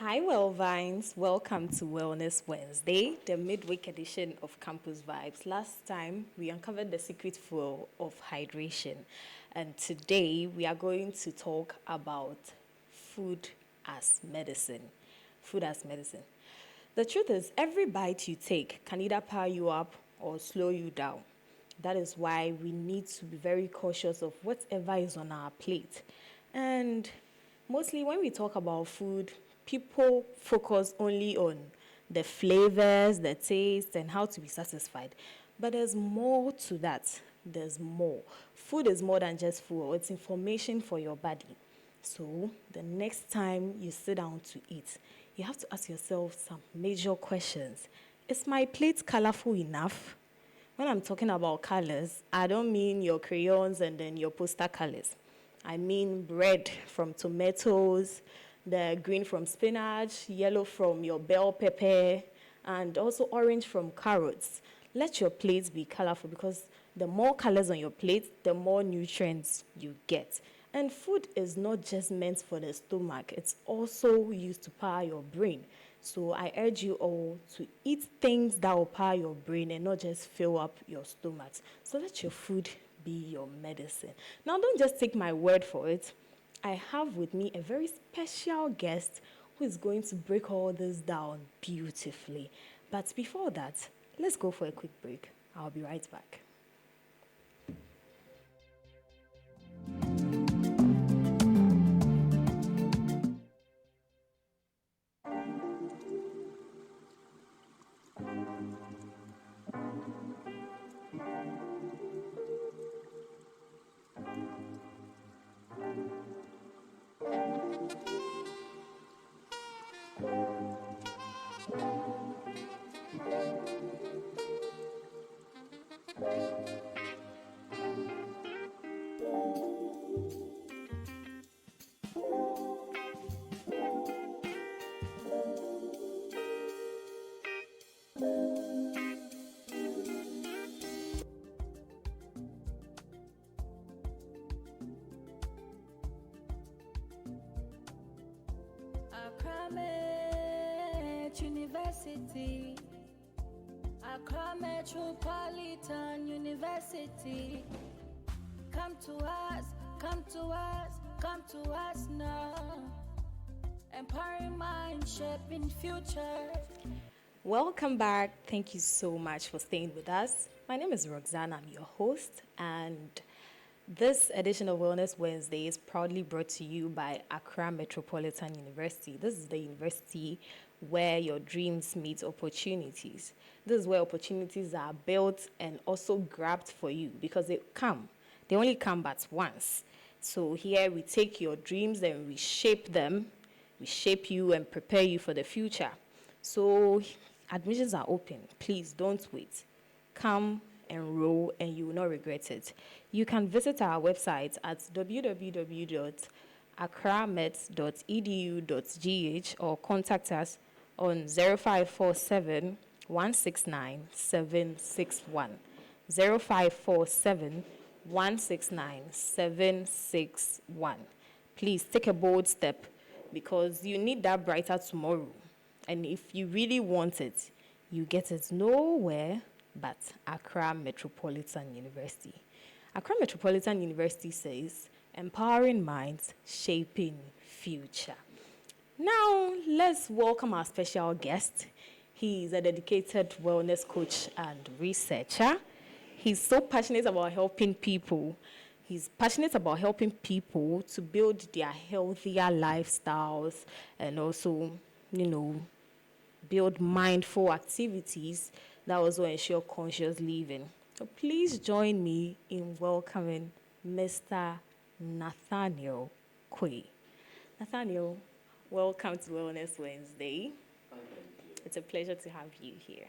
Hi, Wellvines. Welcome to Wellness Wednesday, the midweek edition of Campus Vibes. Last time, we uncovered the secret fuel of hydration. And today, we are going to talk about food as medicine. Food as medicine. The truth is, every bite you take can either power you up or slow you down. That is why we need to be very cautious of whatever is on our plate. And mostly when we talk about food, people focus only on the flavors, the taste, and how to be satisfied. But there's more to that. There's more. Food is more than just food, it's information for your body. So the next time you sit down to eat, you have to ask yourself some major questions. Is my plate colorful enough? When I'm talking about colors, I don't mean your crayons and then your poster colors. I mean red from tomatoes, the green from spinach, yellow from your bell pepper, and also orange from carrots. Let your plates be colorful because the more colors on your plate, the more nutrients you get. And food is not just meant for the stomach, it's also used to power your brain. So I urge you all to eat things that will power your brain and not just fill up your stomachs. So let your food be your medicine. Now, don't just take my word for it. I have with me a very special guest who is going to break all this down beautifully. But before that, let's go for a quick break. I'll be right back. University, Accra Metropolitan University. Come to us, come to us, come to us now. Empowering mind, shaping future. Welcome back. Thank you so much for staying with us. My name is Roxanne. I'm your host, and this edition of Wellness Wednesday is proudly brought to you by Accra Metropolitan University. This is the university where your dreams meet opportunities. This is where opportunities are built and also grabbed for you because they come. They only come but once. So here we take your dreams and we shape them. We shape you and prepare you for the future. So admissions are open. Please don't wait. Come, enroll, and you will not regret it. You can visit our website at www.accramet.edu.gh or contact us on 0547 169 761. 0547 169 761. Please take a bold step because you need that brighter tomorrow. And if you really want it, you get it nowhere but Accra Metropolitan University. Accra Metropolitan University says, empowering minds, shaping future. Now, let's welcome our special guest. He is a dedicated wellness coach and researcher. He's so passionate about helping people. He's passionate about helping people to build their healthier lifestyles and also, build mindful activities that also ensure conscious living. So please join me in welcoming Mr. Nathaniel Quay. Nathaniel, welcome to Wellness Wednesday. It's a pleasure to have you here.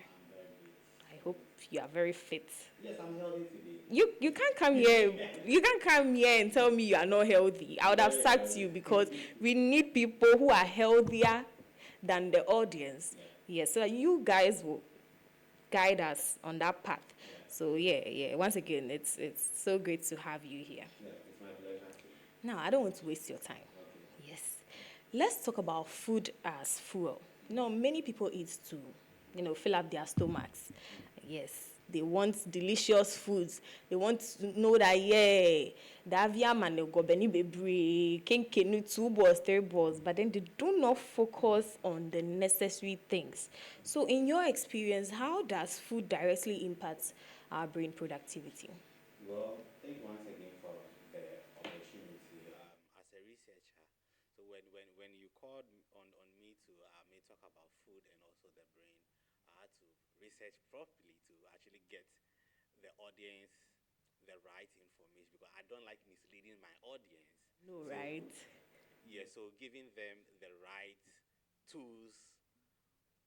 I hope you are very fit. Yes, I'm healthy today. You can't come here. You can't come here and tell me you are not healthy. I would have sacked you because we need people who are healthier than the audience. Yes, so that you guys will guide us on that path. So yeah. Once again, it's so great to have you here. Yeah, it's my pleasure. Now, I don't want to waste your time. Okay. Yes. Let's talk about food as fuel. Many people eat to, fill up their stomachs. Yes, they want delicious foods. They want to know that, yeah, the avia man go beni bebre, kenkenu 2 balls, 3 balls, but then they do not focus on the necessary things. So, in your experience, how does food directly impact our brain productivity? Well, thank you once again for the opportunity. As a researcher, so when you called on me to may talk about food and also the brain, I had to research properly to actually get the audience the right information because I don't like misleading my audience. No, So right? yeah, so giving them the right tools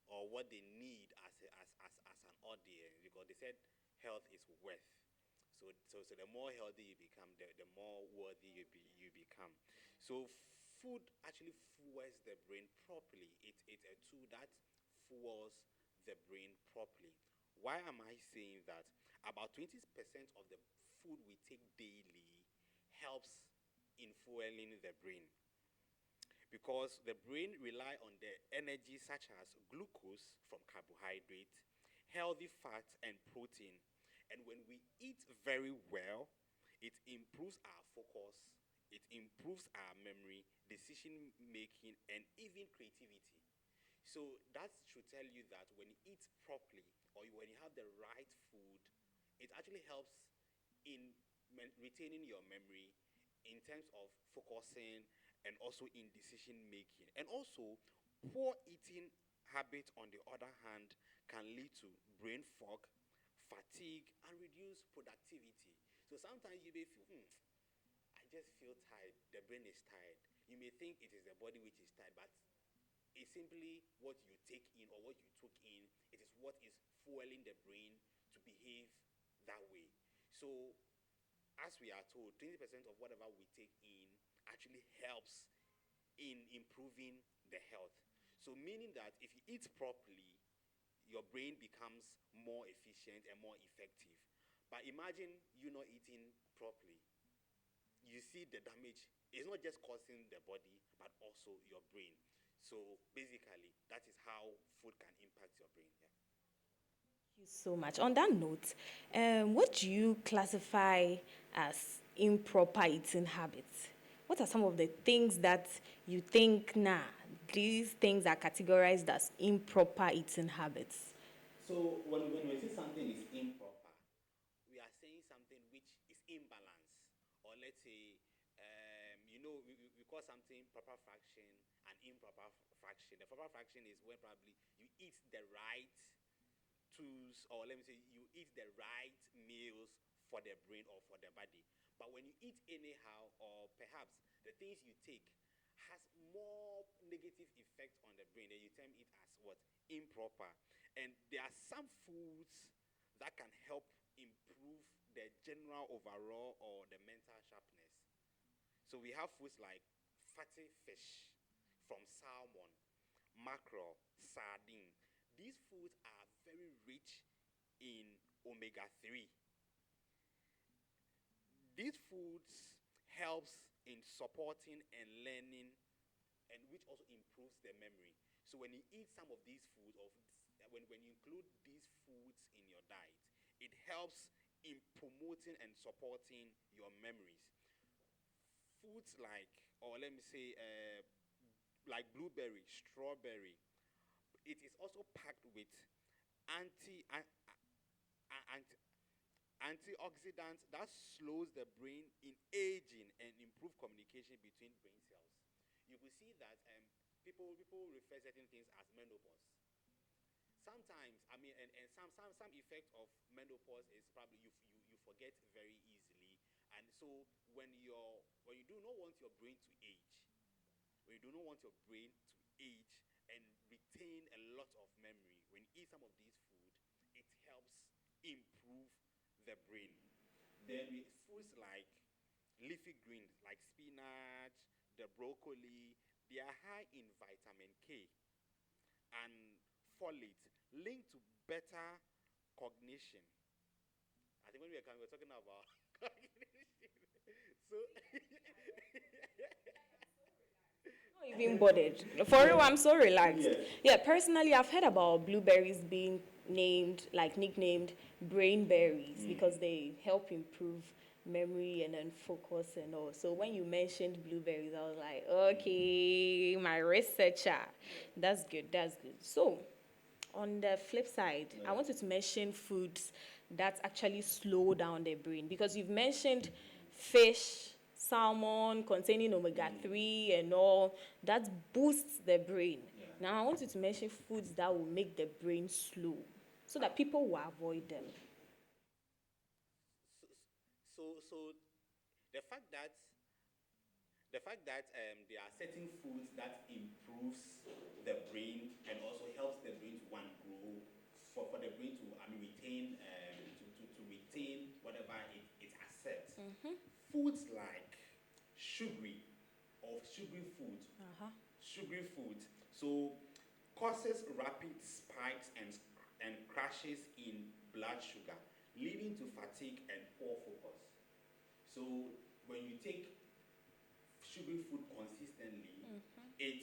or what they need as an audience because they said health is worth. So the more healthy you become, the more worthy you become. So food actually fuels the brain properly. It's a tool that fuels the brain properly. Why am I saying that? About 20% of the food we take daily helps in fueling the brain because the brain rely on the energy such as glucose from carbohydrate, healthy fats and protein. And when we eat very well, it improves our focus, it improves our memory, decision making, and even creativity. So that should tell you that when you eat properly or when you have the right food, it actually helps in retaining your memory in terms of focusing and also in decision making. And also, poor eating habit on the other hand can lead to brain fog, fatigue, and reduced productivity. So sometimes you may feel, I just feel tired. The brain is tired. You may think it is the body which is tired, but it's simply what you take in or what you took in. It is what is fueling the brain to behave that way. So, as we are told, 20% of whatever we take in actually helps in improving the health. So, meaning that if you eat properly, your brain becomes more efficient and more effective. But imagine you not eating properly. You see the damage. It's not just causing the body, but also your brain. So basically, that is how food can impact your brain. Yeah. You so much. On that note, what do you classify as improper eating habits? What are some of the things that you think, nah, these things are categorized as improper eating habits? So when we say something is improper, we are saying something which is imbalanced. Or let's say, we call something proper fraction and improper fraction. The proper fraction is when probably you eat the right tools, or let me say you eat the right meals for the brain or for the body. But when you eat anyhow, or perhaps the things you take has more negative effect on the brain, then you term it as what? Improper. And there are some foods that can help improve the general overall or the mental sharpness. So we have foods like fatty fish from salmon, mackerel, sardine. These foods are very rich in omega 3. These foods helps in supporting and learning, and which also improves the memory. So when you eat some of these foods, or when you include these foods in your diet, it helps in promoting and supporting your memories. Foods like, or let me say, like blueberry, strawberry, it is also packed with anti anti antioxidants that slows the brain in aging and improve communication between brain cells. You will see that people refer certain things as menopause. Sometimes, I mean, and some effect of menopause is probably you forget very easily, and so when you do not want your brain to age, when you do not want your brain to age and retain a lot of memory, when you eat some of these food, it helps improve the brain. Then we foods like leafy greens like spinach, the broccoli, they are high in vitamin K and folate, linked to better cognition. I think when we were talking about cognition, so being bothered. For real, I'm so relaxed. Yes. Yeah, personally, I've heard about blueberries being named, like nicknamed brain berries because they help improve memory and then focus and all. So when you mentioned blueberries, I was like, okay, my researcher. That's good, that's good. So on the flip side, I want you to mention foods that actually slow down the brain because you've mentioned fish, salmon containing omega 3 and all that boosts the brain. Now, I want you to mention foods that will make the brain slow so that people will avoid them. So the fact that there are certain foods that improves the brain and also helps the brain to one grow for the brain to retain to retain whatever it accepts. Foods like sugary or sugary food so causes rapid spikes and crashes in blood sugar, leading to fatigue and poor focus. So when you take sugary food consistently, it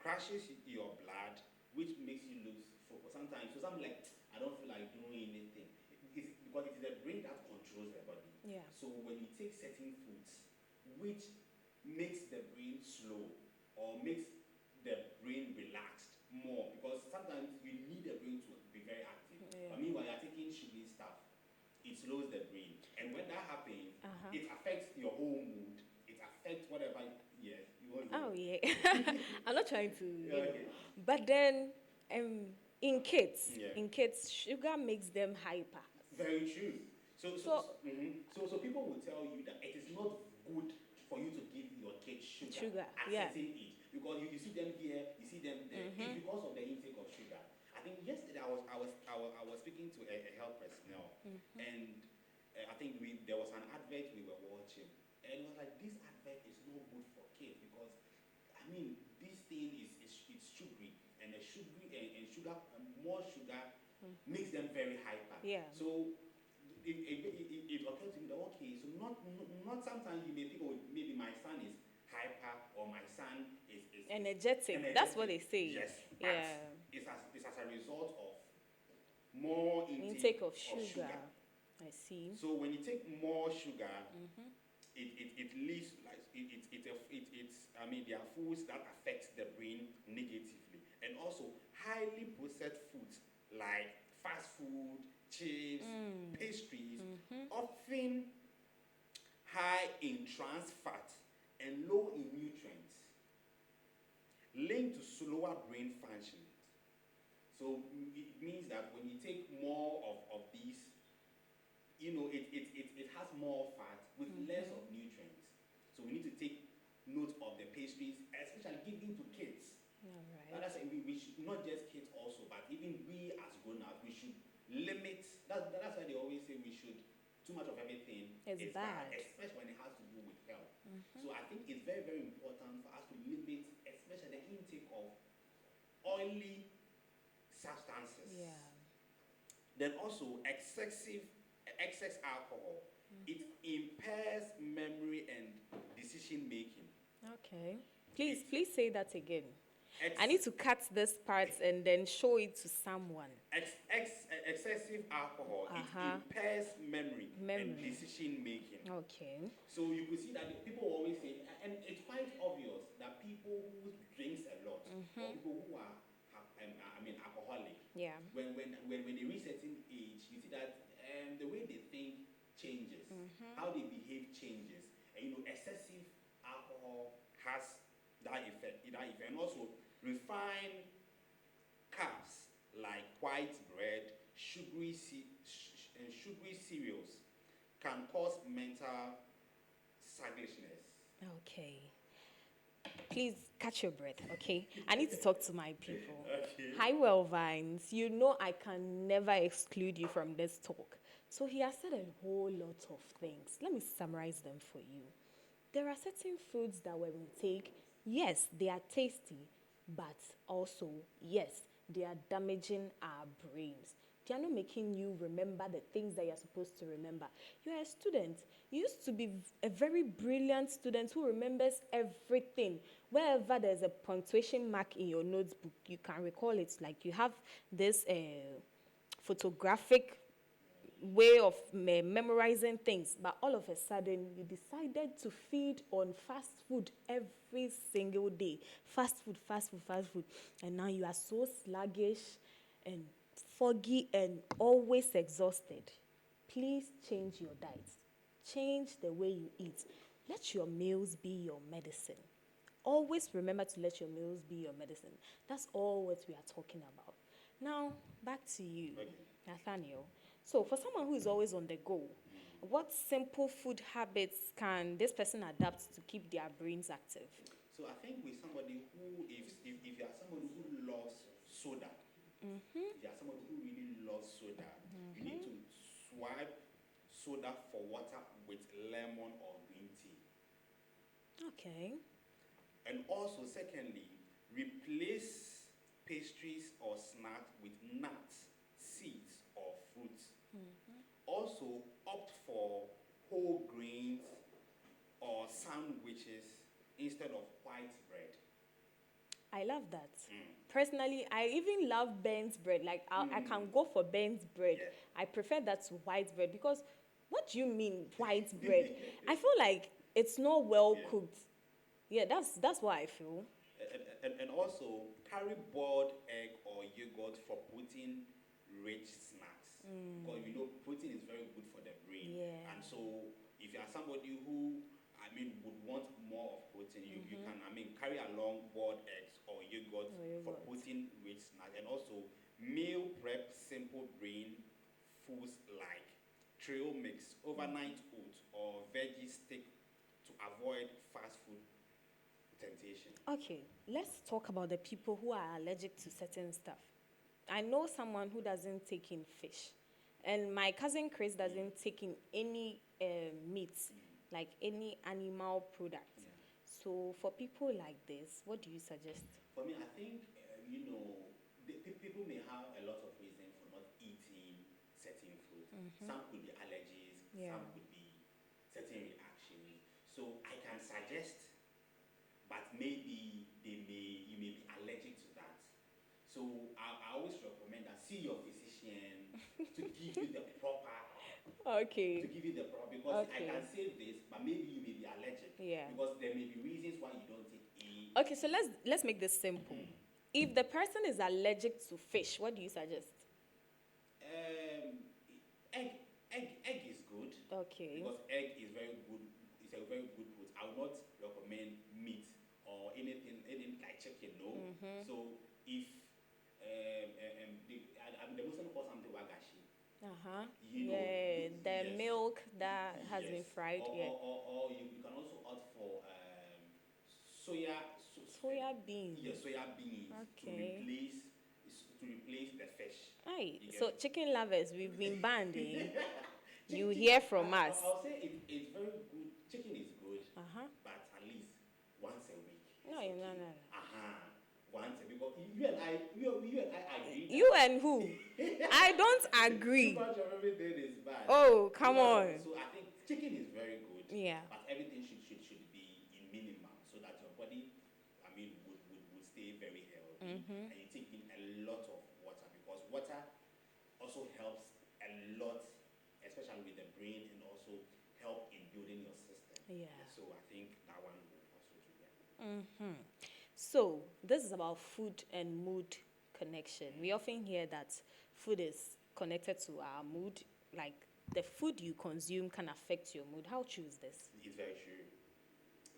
crashes your blood, which makes you lose focus. Sometimes, so something like, I don't feel like doing anything. It's because it is the brain that controls the body. Yeah. So when you take certain foods, which makes the brain slow or makes the brain relaxed more, because sometimes you need the brain to be very active. Yeah. But meanwhile, you're taking sugary stuff, it slows the brain. And when that happens, it affects your whole mood. It affects whatever. Yes, you want to. Oh, yeah. I'm not trying to, Yeah, okay. But then, um, in kids, Yeah. sugar makes them hyper. Very true. So, So people will tell you that it is not good for you to give your kids sugar, at yeah. certain age because you see them here, you see them there. It's because of the intake of sugar. I think yesterday I was speaking to a health personnel, and I think there was an advert we were watching, and it was like this advert is not good for kids because this thing is it's sugary, and the sugary and sugar more sugar makes them very hyper. Yeah. So it occurred to me that okay, so not sometimes you may think, oh, maybe my son is hyper or my son is Energetic. That's what they say. Yes, but Yeah. it's as a result of more Intake of sugar. I see. So when you take more sugar, it leads like it's there are foods that affect the brain negatively, and also highly processed foods like fast food, chips, pastries, often high in trans fat and low in nutrients, linked to slower brain functioning. So it means that when you take more of these, it has more fat with less of nutrients. So we need to take note of the pastries, especially given to kids. All That's right. we should not just kids also, but even we as grown-ups, we should limit. That's why they always say we should. Too much of everything It's is bad. especially when it has to do with health. So I think it's very, very important for us to limit, especially the intake of oily substances. Yeah. Then also excess alcohol. It impairs memory and decision making. Okay. Please say that again. Ex- I need to cut this part and then show it to someone. Excessive alcohol, it impairs memory and decision making. Okay. So you could see that people always say, and it's quite obvious that people who drinks a lot, or people who are, alcoholic, Yeah. when they reach certain age, you see that the way they think changes, how they behave changes, and excessive alcohol has that effect, and also refined carbs like white bread, and sugary cereals can cause mental sluggishness. Okay. Please catch your breath, okay? I need to talk to my people. Okay. Hi, Well Vines. You know I can never exclude you from this talk. So he has said a whole lot of things. Let me summarize them for you. There are certain foods that when we take, yes, they are tasty, but also, yes, they are damaging our brains. They are not making you remember the things that you're supposed to remember. You're a student. You used to be a very brilliant student who remembers everything. Wherever there's a punctuation mark in your notebook, you can recall it. Like you have this photographic way of memorizing things, but all of a sudden you decided to feed on fast food every single day. Fast food, fast food, fast food. And now you are so sluggish and foggy and always exhausted. Please change your diet. Change the way you eat. Let your meals be your medicine. Always remember to let your meals be your medicine. That's all what we are talking about. Now, back to you, Okay. Nathaniel. So, for someone who is always on the go, what simple food habits can this person adapt to keep their brains active? So I think with somebody who, if you are somebody who loves soda, if you are somebody who really loves soda, you need to swipe soda for water with lemon or green tea. Okay. And also, secondly, replace pastries or snacks with nuts, seeds, or fruits. Also, opt for whole grains or sandwiches instead of white bread. I love that. Personally, I even love Ben's bread. Like, I can go for Ben's bread. Yeah. I prefer that to white bread because what do you mean white bread? I feel like it's not well Yeah. cooked. Yeah, that's what I feel. And also, carry boiled egg or yogurt for protein-rich snacks. Because you know protein is very good for the brain. Yeah. And so, if you are somebody who, would want more of protein, you can, carry along boiled eggs or yogurt for Yogurt. protein-rich snacks. And also, meal prep simple brain foods like trail mix, overnight oats, or veggie stick to avoid fast food temptation. Okay, let's talk about the people who are allergic to certain stuff. I know someone who doesn't take in fish, and my cousin Chris doesn't take in any meat, like any animal product. Yeah. So for people like this, what do you suggest? For me, I think, people may have a lot of reasons for not eating certain foods. Some could be allergies, Yeah. some could be certain reactions. So I can suggest, but maybe you may be allergic to that. So I always recommend that see your physician to give you the proper Okay. because I Okay. can say this, but maybe you may be allergic. Yeah. Because there may be reasons why you don't take A. Okay, so let's make this simple. If the person is allergic to fish, what do you suggest? Um, egg is good. Okay. Because egg is very good. It's a very good food. I would not recommend meat or anything like chicken. No. So if the Muslim call something wagashi. Uh-huh. You know, Yeah, the yes. milk that has been Yes. fried. Yeah. Or you can also opt for soya. Soya beans. Yeah, soya beans Okay. to replace the fish. Aye. You get So it? chicken lovers, we've been banned, eh? You Chicken- hear from us. I'll say it's very good. Chicken is good, Uh-huh. but at least once a week. No, it's no, okay. no. Once a week. Because you and I agree. You and who? I don't Too agree. much of everything is bad. Oh, come on. So I think chicken is very good. Yeah. But everything should be in minimum so that your body, would stay very healthy. And you take in a lot of water because water also helps a lot, especially with the brain, and also help in building your system. Yeah. So I think that one will also do that. So this is about food and mood connection. We often hear that food is connected to our mood. Like the food you consume can affect your mood. How true is this? It's very true.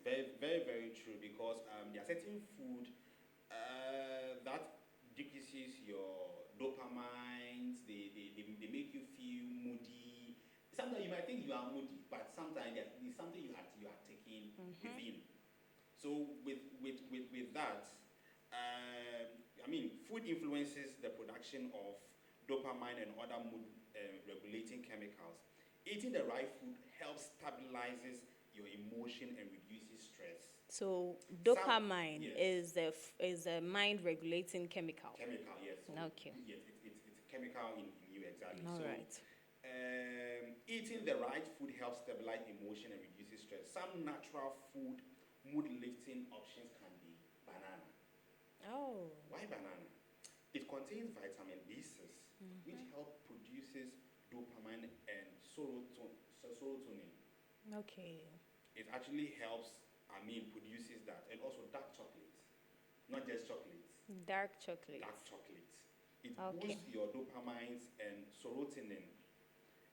Very, very, very true because there are certain food that decreases your dopamines, they make you feel moody. Sometimes you might think you are moody, but sometimes there's something you are taking within. So with that, food influences the production of dopamine and other mood regulating chemicals. Eating the right food helps stabilizes your emotion and reduces stress. So dopamine Yes. is a mind regulating chemical. Chemical, yes. So Okay. Yes, it's a chemical in you exactly. All So, right. eating the right food helps stabilize emotion and reduces stress. Some natural food mood lifting options can be banana. Oh. Why banana? It contains vitamin B6, which help produces dopamine and serotonin. Okay. It actually helps, produces that. And also dark chocolate, not just chocolates, Dark chocolate. dark chocolate. It Okay. boosts your dopamines and serotonin.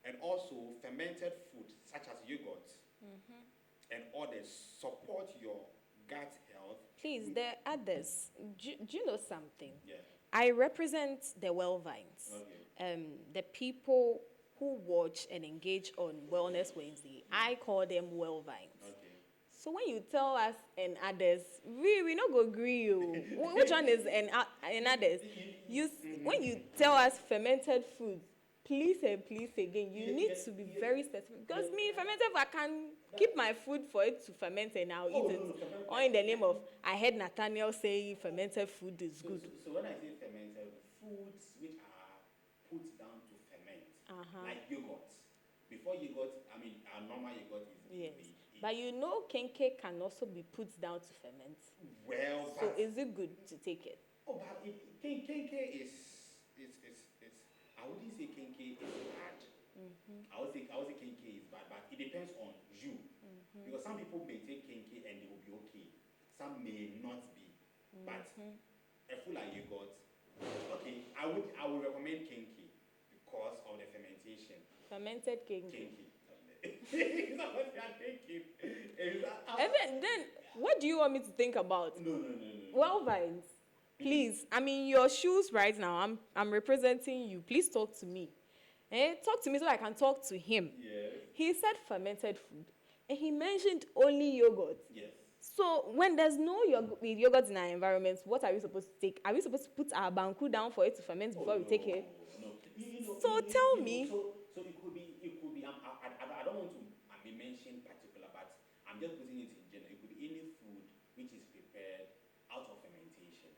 And also fermented food such as yogurt and others support your gut health. Please, there are others. Do you know something? Yeah. I represent the well vines. Okay. The people who watch and engage on Wellness Wednesday, I call them well vines. Okay. So when you tell us and others, we not go agree you. Which one is and others? When you tell us fermented food, please and please again, you need to be very specific. Because me, fermented food, I can keep my food for it to ferment and I'll eat it. Or in the name of, I heard Nathaniel say fermented food is good. So when I say fermented, foods which are put down to ferment, like yogurt. Before yogurt, our normal yogurt is Yes. the But you know kenke can also be put down to ferment. well, So but is it good to take it? but kenke is I wouldn't say kenke is bad. I would say kenke is bad, but it depends on you. Because some people may take kenke and they will be okay. Some may not be. But a full like yogurt, okay, I would recommend kenke because of the fermentation. Fermented kenke. Kenke. Is that what you are thinking? And then, what do you want me to think about? No. Well, vines, please. I'm in your shoes right now. I'm representing you. Please talk to me. Talk to me so I can talk to him. Yes. He said fermented food, and he mentioned only yogurt. Yes. So when there's no yogurt in our environment, what are we supposed to take? Are we supposed to put our banku down for it to ferment before we take it? No. So tell me. So it could be. I don't want to mention particular, but I'm just putting it in general. It could be any food which is prepared out of fermentation.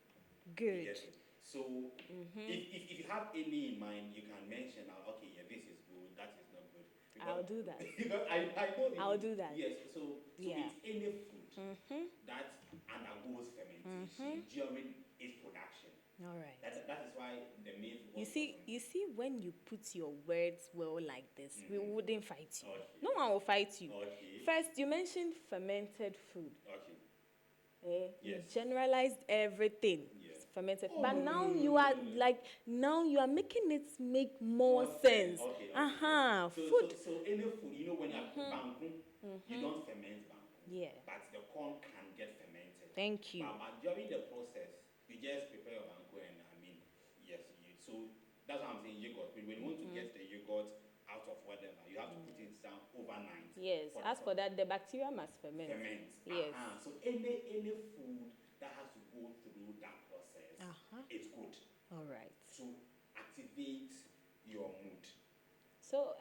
Good. Yes. So if you have any in mind, you can mention. Okay, yeah, this is good. That is not good. I'll do that. Because I know. I'll do that. Yes. So Yeah. it's any food that undergoes fermentation during its production. All right. That is why the myth was. You see, when you put your words well like this, we wouldn't fight you. Okay. No one will fight you. Okay. First, you mentioned fermented food. Okay. You Yes. generalized everything. Yes. Fermented. Oh, but no, now no, no, you no, are no, no. like, now you are making it make more sense. Okay. Food. So any food, when you have banku, you don't ferment banku. Yeah. But the corn can get fermented. Thank you. But during the process, you just prepare your banku and yes, so that's what I'm saying yogurt. When you want to get the yogurt out of whatever, you have to put it down overnight. Yes. As for that, the bacteria must ferment. Yes. So any food that has to go through that process, it's good. All right. To activate your mood. So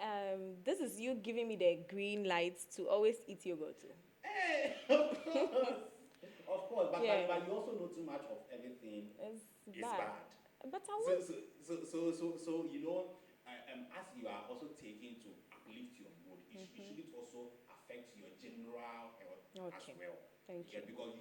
this is you giving me the green light to always eat yogurt too. Hey, of course, but Yeah. but you also know too much of everything It's is bad. bad. But I want. So as you are also taking to uplift your mood, it should also affect your general health as well. Thank you. Because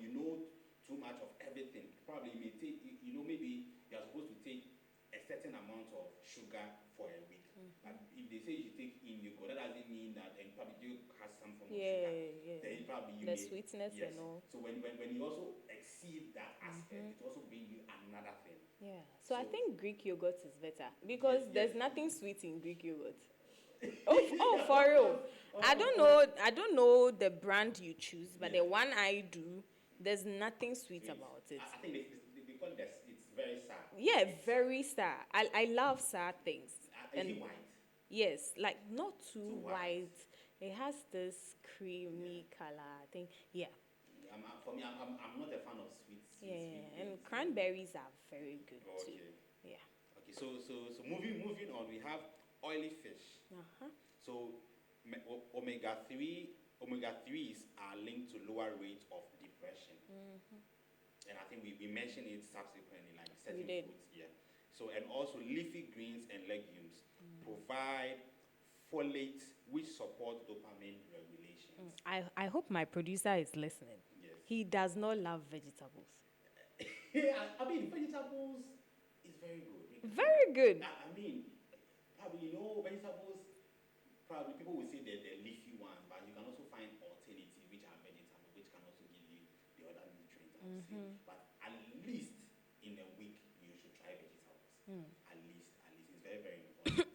too much of everything. Probably you may take, maybe you are supposed to take a certain amount of sugar for a week. But if they say you should take in yogurt, that doesn't mean that, and probably you has some form of sugar. Yeah. Then probably you The may, sweetness yes. and all. So when you also exceed that aspect, it also brings you another thing. Yeah. So I think Greek yogurt is better because there's nothing sweet in Greek yogurt. For real. I don't know the brand you choose, but the one I do, there's nothing sweet about it. I think they call it it's very sour. Yeah, very sour. I love sour things. Is it white? Yes, like not too white. It has this creamy color. I think, yeah. For me, I'm not a fan of sweet. And cranberries are very good too. Yeah. Okay, so moving on, we have oily fish. So omega 3s are linked to lower rates of depression. And I think we mentioned it subsequently, like certain foods. Yeah. So and also leafy greens and legumes. provide folate, which support dopamine regulation. I hope my producer is listening. Yes. He does not love vegetables. Yeah, I mean, vegetables is very good. Very good. I mean, probably, vegetables, probably people will say they're leafy ones, but you can also find alternatives which are vegetable, which can also give you the other nutrients, I would say. But at least in a week, you should try vegetables. At least. It's very, very important.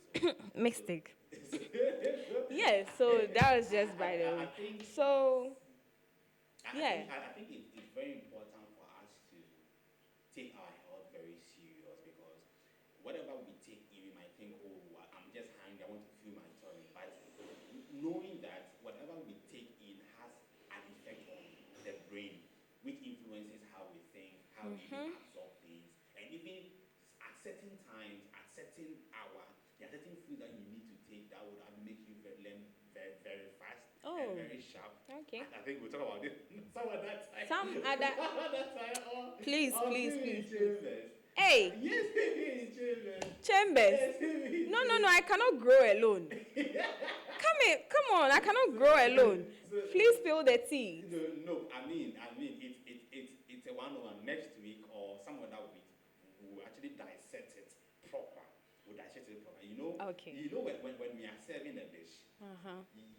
Mistake. Yeah, so that was just by the way. So, yeah. I think it's very important for us to take our health very serious, because whatever we take in, we might think, oh, I'm just hungry, I want to fill my tummy. But knowing that whatever we take in has an effect on the brain, which influences how we think, how we even absorb things, and even at certain times, at certain hour, there are certain foods that you need to take that would make you learn very, very fast and very sharp. Okay. I think we'll talk about this some other time. Some other. Please. Chambers. Hey. Yes, Chambers. Chambers. Yes, No, I cannot grow alone. Come on, I cannot grow alone. Please spill the tea. No, I mean, it's a one-on-one. Next week or some other week, we'll actually dissect it proper. Okay. When we are serving a dish,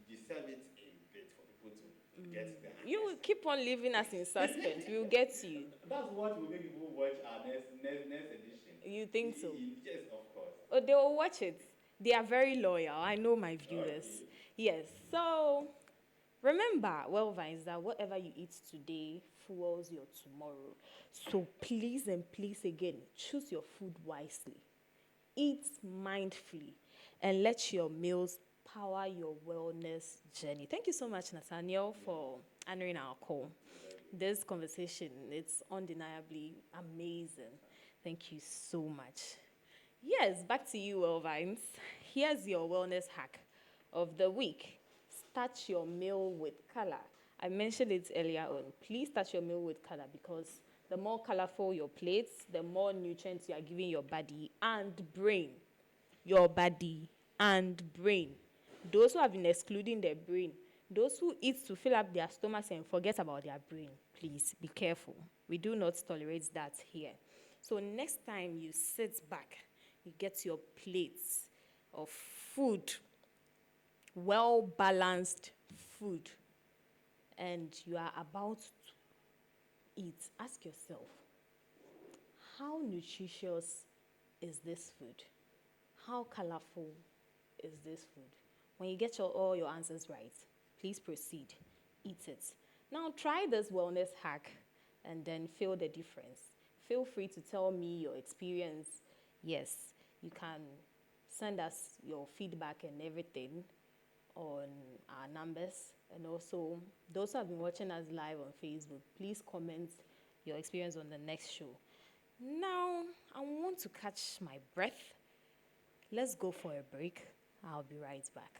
you serve it a bit for people to get the answer. You will keep on leaving us in suspense. We'll get to you. That's what will make people watch our next edition. You think so? Yes, of course. Oh, they will watch it. They are very loyal. I know my viewers. Okay. Yes. So remember, Vines, that whatever you eat today fuels your tomorrow. So please and please again, choose your food wisely. Eat mindfully and let your meals power your wellness journey. Thank you so much, Nathaniel, for honoring our call. This conversation, it's undeniably amazing. Thank you so much. Yes, back to you, Vines. Here's your wellness hack of the week. Start your meal with color. I mentioned it earlier on. Please start your meal with color, because the more colorful your plates, the more nutrients you are giving your body and brain. Your body and brain. Those who have been excluding their brain, those who eat to fill up their stomachs and forget about their brain, please be careful. We do not tolerate that here. So next time you sit back, you get your plates of food, well-balanced food, and you are about to eat, ask yourself, how nutritious is this food? How colorful is this food? When you get all your answers right, please proceed. Eat it. Now try this wellness hack and then feel the difference. Feel free to tell me your experience. Yes, you can send us your feedback and everything on our numbers. And also, those who have been watching us live on Facebook, please comment your experience on the next show. Now, I want to catch my breath. Let's go for a break. I'll be right back.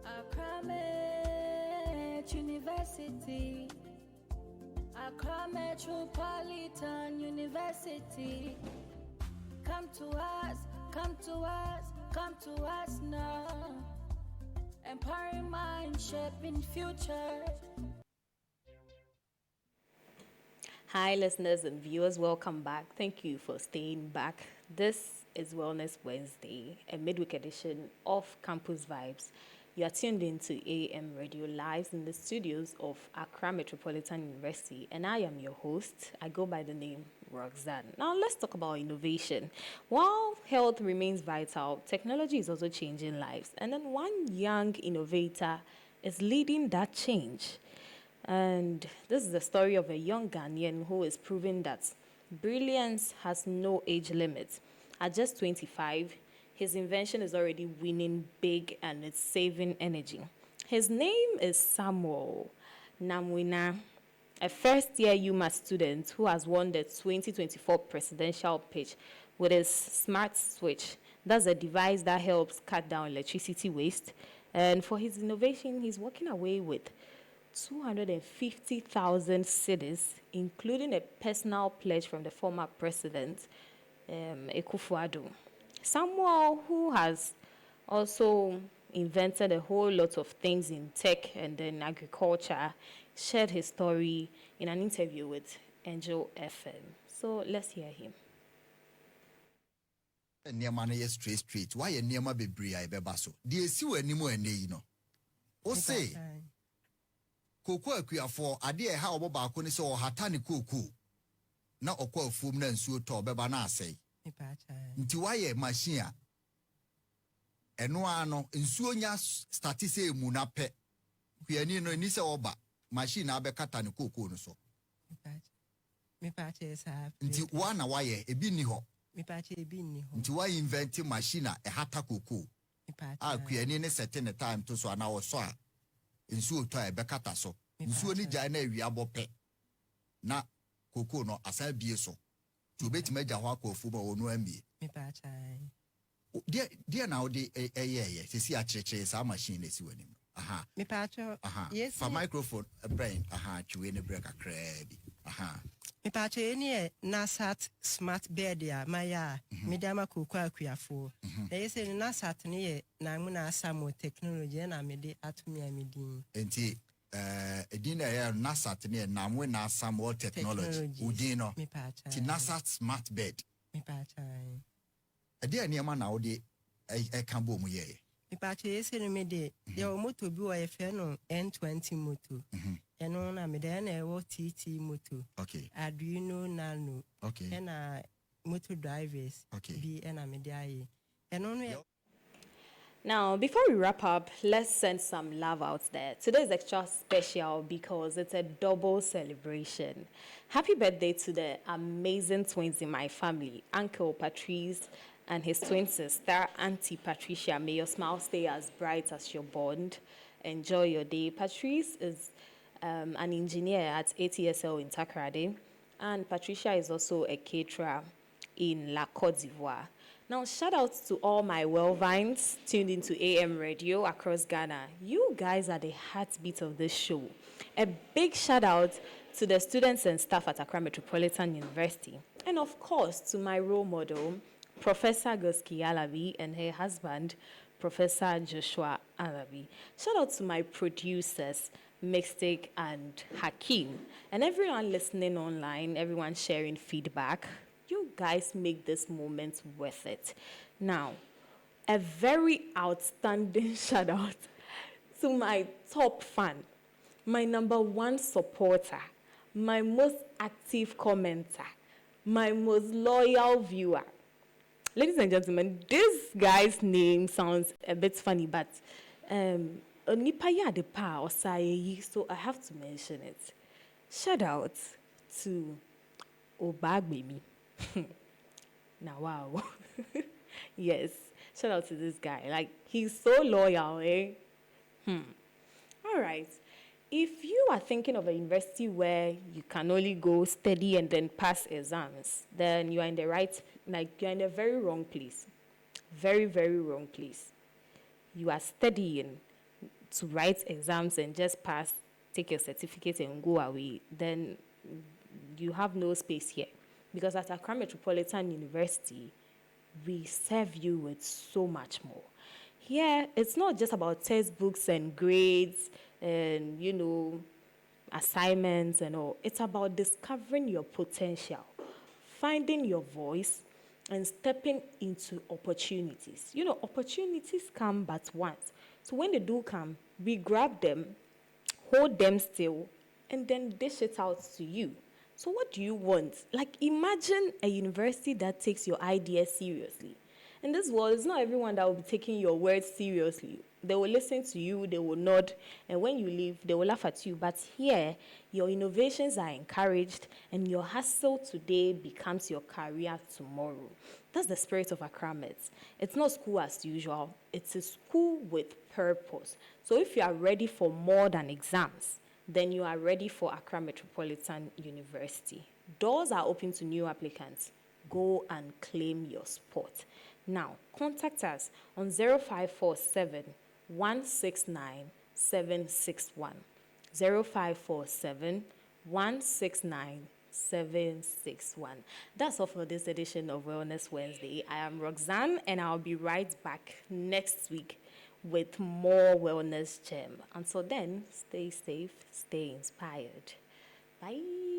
Accra University, Accra Metropolitan University. Come to us, come to us, come to us now. Empowering mind, shaping future. Hi, listeners and viewers. Welcome back. Thank you for staying back. This is Wellness Wednesday, a midweek edition of Campus Vibes. You are tuned into AM Radio Live in the studios of Accra Metropolitan University, and I am your host. I go by the name Roxanne. Now, let's talk about innovation. While health remains vital, technology is also changing lives, and then one young innovator is leading that change. And this is the story of a young Ghanaian who is proving that brilliance has no age limit. At just 25, his invention is already winning big and it's saving energy. His name is Samuel Namwina, a first-year UMaT student who has won the 2024 presidential pitch with his smart switch. That's a device that helps cut down electricity waste. And for his innovation, he's walking away with 250,000 cedis, including a personal pledge from the former president, Akufo-Addo. Samuel, who has also invented a whole lot of things in tech and then agriculture, shared his story in an interview with Angel FM. So let's hear him. Nneɛma no yɛ straight wayɛ nneɛma bebree a ɛbɛba so deɛ esi wɔ anim ɛnɛ yi no o se koko akuafoɔ adeɛ ɛha ɔbɔ baako ne sɛ ɔhata ne koko na ɔkɔ afuom na nsuo tɔ ɔbɛba na asɛe nti wayɛ machine a ɛno ano nsuo nya start sɛ emu na pɛ kuani no ni sɛ ɔba machine na abɛkata ne koko no so nti wa na wayɛ ebi ni hɔ nti wa invent machine a ɛhata koko a kuani ne sete ne time to so ana wɔso a nsuo tɔ a ɛbɛkata so nsuo ni gya na awia bɔ pɛ na koko no asa bie so to betima gya hɔ akɔ afu ma wɔno ambie dia na wode ɛyɛ sisi akyerɛkyerɛ saa machine na si w'anim aha yes for microphone brain twiwe ne break akra bi Mipache any Nasat smart bed ya maya midama koko akuafo. They say Nasat near Namuna Samo technology and I made atumi amidin. Enti edina ya Nasat near Namuna Samo technology udino ti Nasat smart bed. Mipache Ade aniama na wode ɛka bɔ mu yɛ Mipache say me de your moto bi wa efe no N20 moto. Eno na me de na ewo TT moto. Okay. Arduino Nano. Okay. Ena motor drivers. Okay. Bi ena me de aye. Eno no. Now, before we wrap up, let's send some love out there. Today is extra special because it's a double celebration. Happy birthday to the amazing twins in my family, Uncle Patrice and his twin sister, Auntie Patricia. May your smile stay as bright as your bond. Enjoy your day. Patrice is an engineer at ATSL in Takoradi, and Patricia is also a caterer in La Côte d'Ivoire. Now, shout out to all my well-vines tuned into AM radio across Ghana. You guys are the heartbeat of this show. A big shout out to the students and staff at Accra Metropolitan University. And of course, to my role model, Professor Goski Alabi, and her husband, Professor Joshua Alabi. Shout out to my producers, Mixtake and Hakeem, and everyone listening online, everyone sharing feedback. You guys make this moment worth it. Now, a very outstanding shout out to my top fan, my number one supporter, my most active commenter, my most loyal viewer. Ladies and gentlemen, this guy's name sounds a bit funny, but so I have to mention it. Shout out to Obagbemi. Now, wow. Yes, shout out to this guy. Like, he's so loyal, eh? All right. If you are thinking of a university where you can only go study and then pass exams, then you are in the you're in a very wrong place. Very, very wrong place. You are studying to write exams and just pass, take your certificate and go away. Then you have no space here. Because at Accra Metropolitan University, we serve you with so much more. Here, it's not just about textbooks and grades and, assignments and all. It's about discovering your potential, finding your voice, and stepping into opportunities. You know, opportunities come but once. So when they do come, we grab them, hold them still, and then dish it out to you. So what do you want? Like, imagine a university that takes your ideas seriously. In this world, it's not everyone that will be taking your words seriously. They will listen to you, they will nod, and when you leave, they will laugh at you. But here, your innovations are encouraged, and your hustle today becomes your career tomorrow. That's the spirit of Accra UMaT. It's not school as usual, it's a school with purpose. So if you are ready for more than exams, then you are ready for Accra Metropolitan University. Doors are open to new applicants. Go and claim your spot. Now, contact us on 0547 169 761. 0547 169 761. That's all for this edition of Wellness Wednesday. I am Roxanne, and I'll be right back next week with more wellness gem. Until then, stay safe, stay inspired. Bye.